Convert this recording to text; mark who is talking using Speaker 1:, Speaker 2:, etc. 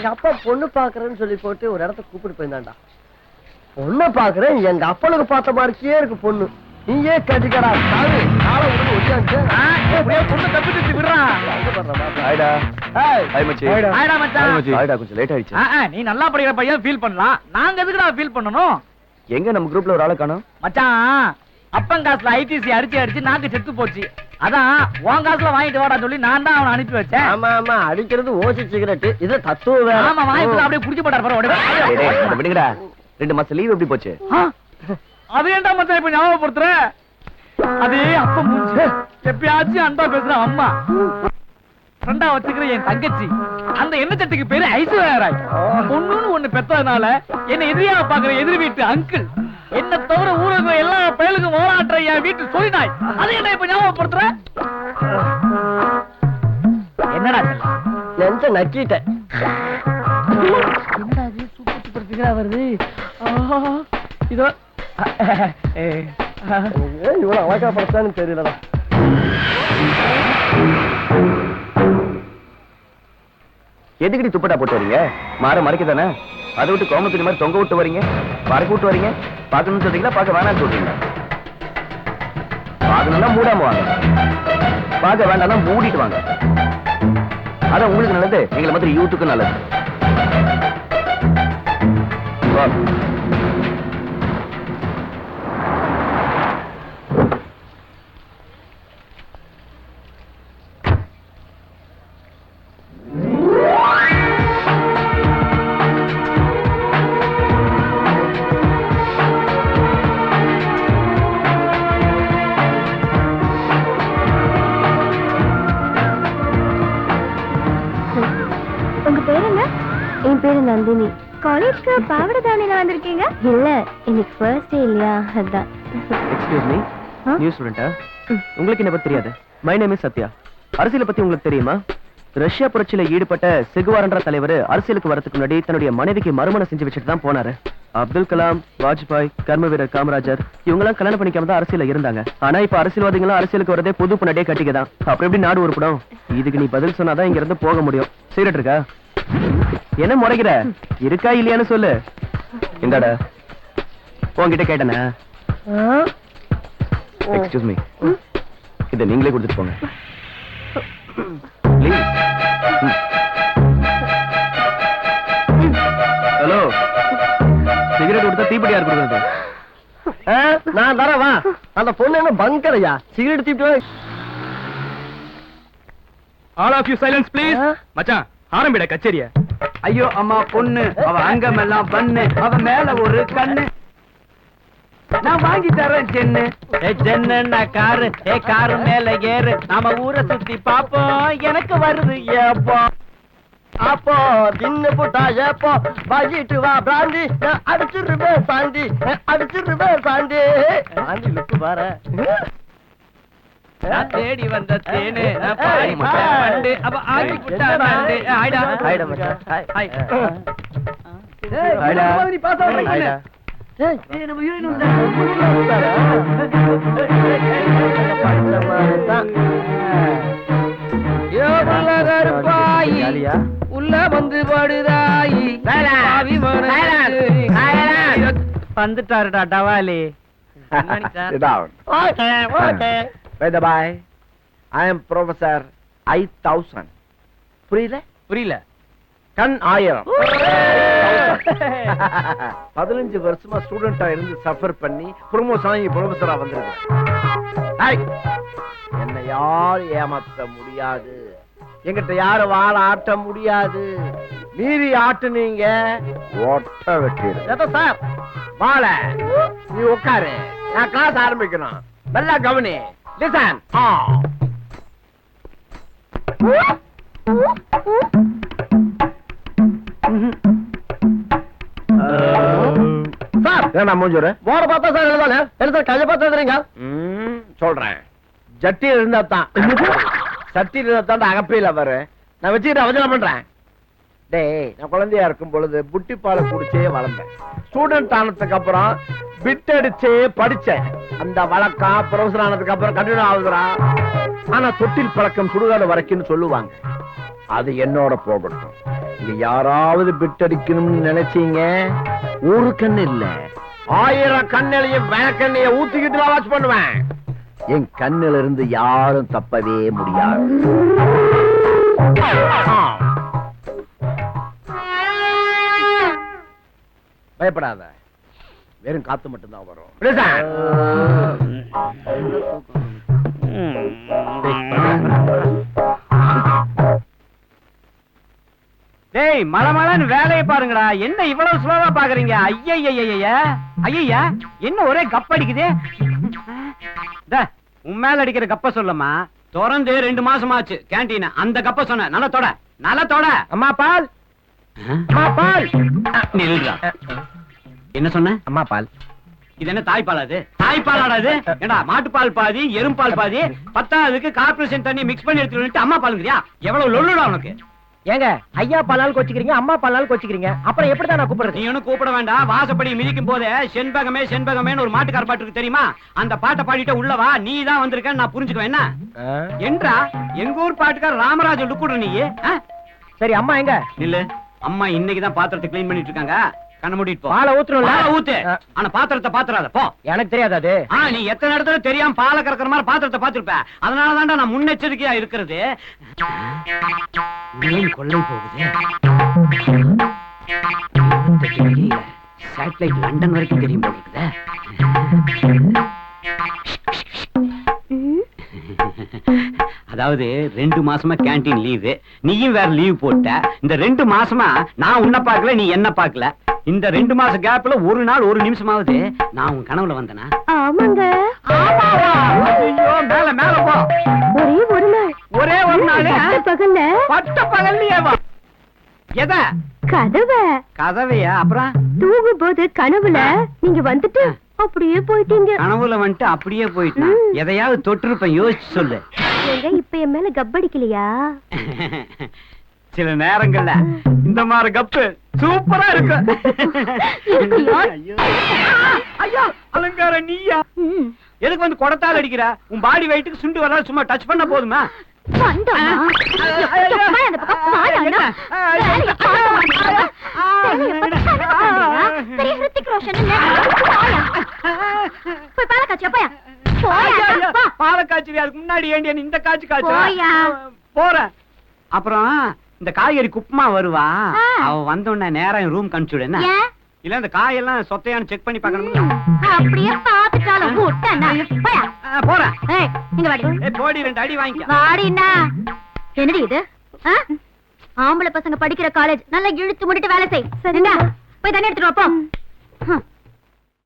Speaker 1: எங்க அப்பா பொண்ணு பாக்குறேன்னு சொல்லி போட்டு ஒரு இடத்த கூப்பிட்டு போயிருந்தாண்டா. பொண்ணை பாக்குறேன், எங்க அப்பனுக்கு பார்த்த மாதிரியே இருக்கு பொண்ணு. நீயே கட்டிக்கடா சாமி. நாளை உடனே ஒட்டியாச்சு. பொண்ணு தப்பிட்டு விடுறான்.
Speaker 2: கொஞ்சம் லேட் ஆயிடுச்சு.
Speaker 3: நீ நல்லா படிக்கிற பையன் ஃபீல் பண்ணலாம், நாங்க எதுக்குடா ஃபீல் பண்ணணும்?
Speaker 2: எங்க நம்ம குரூப்ல ஒரு ஆளை காணோம்
Speaker 3: மச்சான். அப்பன் காசுல ஐடிசி அடிச்சு நாக்கு செத்து போச்சு. அதான் உன் காசுல வாங்கிட்டு வாடா சொல்லி நான் தான் அவனை அனுப்பி வச்சேன்.
Speaker 1: ஆமா ஆமா, அடிக்கிறது ஓசி சிகரெட், இது தத்துவம்.
Speaker 3: ஆமா, வாங்கிட்டு அப்படியே குடிச்சு போட்டாரு.
Speaker 2: 2 மாசம் லீவ் எப்படி போச்சு?
Speaker 3: அது ஏன்டா மச்சான் இப்ப ஞாபகப்படுத்துற? அதே அப்ப மூஞ்சி எப்பயாச்சும் அன்பா பேசுற அம்மா, ஃப்ரெண்டா வச்சுக்கிற என் தங்கச்சி, அந்த எண்ணெய் சட்டுக்கு பேரு ஐஸ்வர்யா ராய். பொண்ணுன்னு ஒண்ணு பெற்றதுனால என்ன எதிரியா பாக்குற எதிர் வீட்டு அங்கிள், என்ன தவிர ஊருக்கு எல்லா பயலுக்கும் ஓராட்டுற என் வீட்டு சொல்லினாய். அதை என்ன இப்ப ஞாபகப்படுத்துற? என்னடா
Speaker 1: நெஞ்ச நக்கிட்டேன்.
Speaker 3: என்னடா இது சூப்பர் சூப்பர் ஃபிகரா வருது. இதோ
Speaker 1: இவ்வளவு அழகா படுத்தான்னு தெரியலடா.
Speaker 2: எதுக்கடி துப்பட்டா போட்டு வரீங்க? மாற மறைக்க தானே, அதை விட்டு கோமத்துணி மாதிரி தொங்க விட்டு வரீங்க, பறக்க விட்டு வரீங்க. பார்க்கணும்னு சொல்றீங்களா, பார்க்க வேணாம்னு சொல்றீங்களா? பார்க்கணும்னா மூடாம வாங்க, பார்க்க வேண்டாம்னா மூடிட்டு வாங்க. அதான் உங்களுக்கு நல்லது, எங்களை மாதிரி யூத்துக்கு நல்லது.
Speaker 4: என் பேரு நந்தினி. காலேஜ்க்கு பாவடை தாவணில வந்திருக்கீங்க? இல்ல, இன்னைக்கு ஃபர்ஸ்ட் டே இல்லையா, அதான்.
Speaker 2: எக்ஸ்கியூஸ் மீ, நியூ ஸ்டூடெண்டா? உங்களுக்கு என்ன பத்தி தெரியாது? My name is Sathya. அரசியலை பத்தி உங்களுக்கு தெரியுமா? ரஷ்யா புரட்சியில ஈடுபட்ட செகுவாரன்ற தலைவர் அரசியலுக்கு வரதுக்கு முன்னாடி தன்னுடைய மனைவிக்கு மறுமணம் செஞ்சு வச்சுட்டு தான் போனாரு. அப்துல் கலாம், வாஜ்பாய், கர்ம வீரர் காமராஜர் இவங்கெல்லாம் கல்யாணம் பண்ணிக்காம தான் அரசியல இருந்தாங்க. ஆனா இப்ப அரசியல்வாதிகளும் அரசியலுக்கு வரதே பொது பொண்ணாடியே கட்டிக்கதான். அப்புறம் எப்படி நாடு உருப்படும்? இதுக்கு நீ பதில் சொன்னாதான் இங்க இருந்து போக முடியும். சீரட் இருக்கா? என்ன முறைகிற? இருக்கா இல்லையான்னு சொல்லு. இந்தாடா, உன்கிட்ட கேட்டனா? எக்ஸ்கியூஸ் மீ, இதை நீங்களே கொடுத்துட்டு போங்க. ஹலோ, சிகரெட் கொடுத்தா தீப்பெட்டி யார் கொடுக்குறது?
Speaker 1: நான் தரேன் வா. அந்த பொண்ணு என்ன பங்கரையா? சிகரெட் தீப்பிட்டு.
Speaker 3: All of you silence please. மச்சான், ஆரம்பிட கச்சேரிய. ஐயோ அம்மா பொண்ணு, அவ அங்கம் எல்லாம் பண்ணு, அவ மேல ஒரு கண்ணு, நான் வாங்கி தரேன் சென்னு. சென்னுன்னா காரு, காரு மேல ஏறு, நாம ஊரை சுத்தி பாப்போம். எனக்கு வருது ஏப்போ
Speaker 1: அப்போ தின்னு புட்டா ஏப்போ வாங்கிட்டு வா பிராண்டி, அடிச்சிருவேன் சாண்டி, அடிச்சிருவேன் சாண்டி. சாண்டி லுக்கு பாரு.
Speaker 3: நான் தேடி வந்த தேனு, நான் பாடி மண்டு, அவ ஆகி புட்டா மண்டு. ஹைடா
Speaker 1: ஹைடா மச்சான். ஹாய்.
Speaker 3: ஹைடா மாதிரி பாஸ் ஆவறீங்க.
Speaker 1: ஏய்,
Speaker 3: நம்ம ஹீரோயின் வந்து யோ புல்லகர் பாய் உள்ள வந்து படுதாய். வந்துட்டாருடா டவாலி.
Speaker 5: By the by, I am Professor 5000. புரியல?
Speaker 3: புரியல.
Speaker 5: டன் 1000. 15 வருஷமா ஸ்டூடெண்டா இருந்து சஃபர் பண்ணி ப்ரொமோஷன் ஆகி ப்ரொஃபஸரா வந்திருக்கேன். என்னை யாரும் ஏமாத்த முடியாது, எங்கிட்ட யாரும் வாழ ஆட்ட முடியாது. மீறி ஆட்டுனீங்க ஓட்ட வெட்டிடு. சார் வாழ நீ உட்காரு, நான் கிளாஸ் ஆரம்பிக்கணும். நல்லா கவனி. லிசன்.
Speaker 1: சார்
Speaker 5: நான் மூஞ்சுற
Speaker 1: போற பார்த்தா சார் எழுதானே என்ன சார் கைய பார்த்து எழுதுறீங்க?
Speaker 5: சொல்றேன். ஜட்டி இருந்தா தான், சட்டி இருந்தா தான் அகப்பையில வரும். நான் வச்சுக்கிட்டு அவசரம் பண்றேன். டேய், நான் குழந்தையா இருக்கும் பொழுது புட்டி பாலை குடிச்சே வளர்ந்தேன். ஸ்டூடெண்ட் ஆனதுக்கு அப்புறம் பிட் அடிச்சே படிச்சேன். அந்த வழக்கம் ப்ரொஃபஸர் ஆனதுக்கு அப்புறம் கண்டினியூ ஆகுதுரா. ஆனா தொட்டில் பழக்கம் சுடுகாடு வரைக்கும் சொல்லுவாங்க. அது என்னோட போகட்டும். இங்க யாராவது பிட் அடிக்கணும்னு நினைச்சீங்க, ஒரு கண்ணு இல்ல 1000 கண்ணிலையும் விளக்கண்ணைய ஊத்திக்கிட்டு நான் வாட்ச் பண்ணுவேன். என் கண்ணுல இருந்து யாரும் தப்பவே முடியாது. பயப்படாத, வெறும் காத்து மட்டும்தான் வரும்.
Speaker 3: டேய் மழமழன்னு வேலையை பாருங்கடா. என்ன இவ்வளவு ஸ்லோவா பாக்குறீங்க? ஐயா என்ன ஒரே கப் அடிக்குது? உன் மேல அடிக்கிற கப்ப சொல்லமா, திறந்து 2 மாசமாச்சு கேண்டீன். அந்த கப்ப சொன்ன நலத்தோட.
Speaker 1: அம்மா பால், அம்மா பால்.
Speaker 3: நில்றா. என்ன சொன்ன?
Speaker 1: அம்மா பால்.
Speaker 3: இது என்ன தாய்ப்பால்? அது தாய்ப்பாலாடா இது? ஏண்டா மாட்டுப்பால் பாதி எரும்பால் பாதி, பத்தாவதுக்கு கார்பரேஷன் தண்ணி மிக்ஸ் பண்ணி எடுத்துட்டு அம்மா பாலுங்கறியா? எவ்வளவு லொல்லுடா உனக்கு.
Speaker 1: ஏங்க ஐயா பாலால் கோச்சிக்கிறீங்க, அம்மா பாலால் கோச்சிக்கிறீங்க, அப்புறம் எப்படிதான் நான் கூப்பிடுறது?
Speaker 3: நீ ஒன்னும் கூப்பிட வேண்டாம். வாசப்படி மிதிக்கும் போதே செண்பகமே செண்பகமேன்னு ஒரு மாட்டுக்கார பாட்டு இருக்கு தெரியுமா? அந்த பாட்டை பாடிட்டு உள்ளவா நீ தான் வந்திருக்கன்னு நான் புரிஞ்சுக்குவேன். என்ன என்றா எங்க ஊர் பாட்டுக்கார ராமராஜ லுக்குடு நீ.
Speaker 1: சரி அம்மா எங்க?
Speaker 3: இல்ல அம்மா இன்னைக்குதான் பாத்திரத்தை கிளீன் பண்ணிட்டு இருக்காங்க. கண்ண மூடிட்டு போ.
Speaker 1: பாலை ஊத்துறோம்ல?
Speaker 3: ஊத்து. ஆனா பாத்திரத்தை பாத்துறாத போ.
Speaker 1: எனக்கு தெரியாது அது.
Speaker 3: நீ எத்தனை இடத்துல தெரியாம பாலை கறக்கிற மாதிரி பாத்திரத்தை பாத்துருப்ப. அதனாலதான்டா நான் முன்னெச்சரிக்கையா இருக்கிறது. கொள்ளை போகுது. சேட்டலைட் லண்டன் வரைக்கும் தெரியும் போல இருக்குதே. அதாவது 2 மாசமா கேண்டீன் லீவு, நீயும் வேற லீவ் போட்ட. இந்த 2 மாசமா நான் உன்னை பார்க்கல, நீ என்ன பார்க்கல. இந்த 2 மாச கேப்ல ஒரு நாள் ஒரு நிமிஷமாவது நான் உன் கனவுல வந்தனா?
Speaker 4: ஆமாங்க.
Speaker 3: ஐயோ மேல மேல போ. ஒரே ஒரு நாள் பட்ட பகல்லையே வா. எத? கதவையா? அப்புறம்
Speaker 4: தூங்கும் போது கனவுல நீங்க வந்துட்டு அப்படியே போயிட்டீங்க.
Speaker 3: கனவுல வந்துட்டு அப்படியே போயிட்டா? எதையாவது தொட்டிருப்பேன், யோசிச்சு சொல்லு.
Speaker 4: இப்ப என் மேல கப்படிக்கலையா?
Speaker 3: சில நேரங்கள்ல இந்த மாதிரி கப்பு சூப்பரா இருக்கு. ஐயா அலங்கார நீயா? எதுக்கு வந்து குடத்தால் அடிக்கிற? உன் பாடி வெயிட்டுக்கு சுண்டு வர சும்மா டச் பண்ண போதுமா? பாலக்காய்ச்சி அதுக்கு முன்னாடி ஏண்டிய இந்த காய்ச்சி காய்ச்சா போற. அப்புறம் இந்த காய்கறி குப்பமா வருவா, அவ வந்தோடனே நேரம் ரூம் கணிச்சுடு. என்ன இல்ல இந்த காயெல்லாம் சொத்தையான்னு செக் பண்ணி பார்க்கணும்.
Speaker 4: அப்படியே பாத்துட்டாலும்
Speaker 3: போறேன்.
Speaker 4: நீங்க வாடி.
Speaker 3: போடி 2 அடி வாங்கிக்க.
Speaker 4: வாடினா என்னடி இது? ஆம்பளை பசங்க படிக்கிற காலேஜ். நல்லா இழுத்து முடிட்டு வேலை செய். சரிங்களா? போய் தண்ணி எடுத்துட்டு வாப்போம்.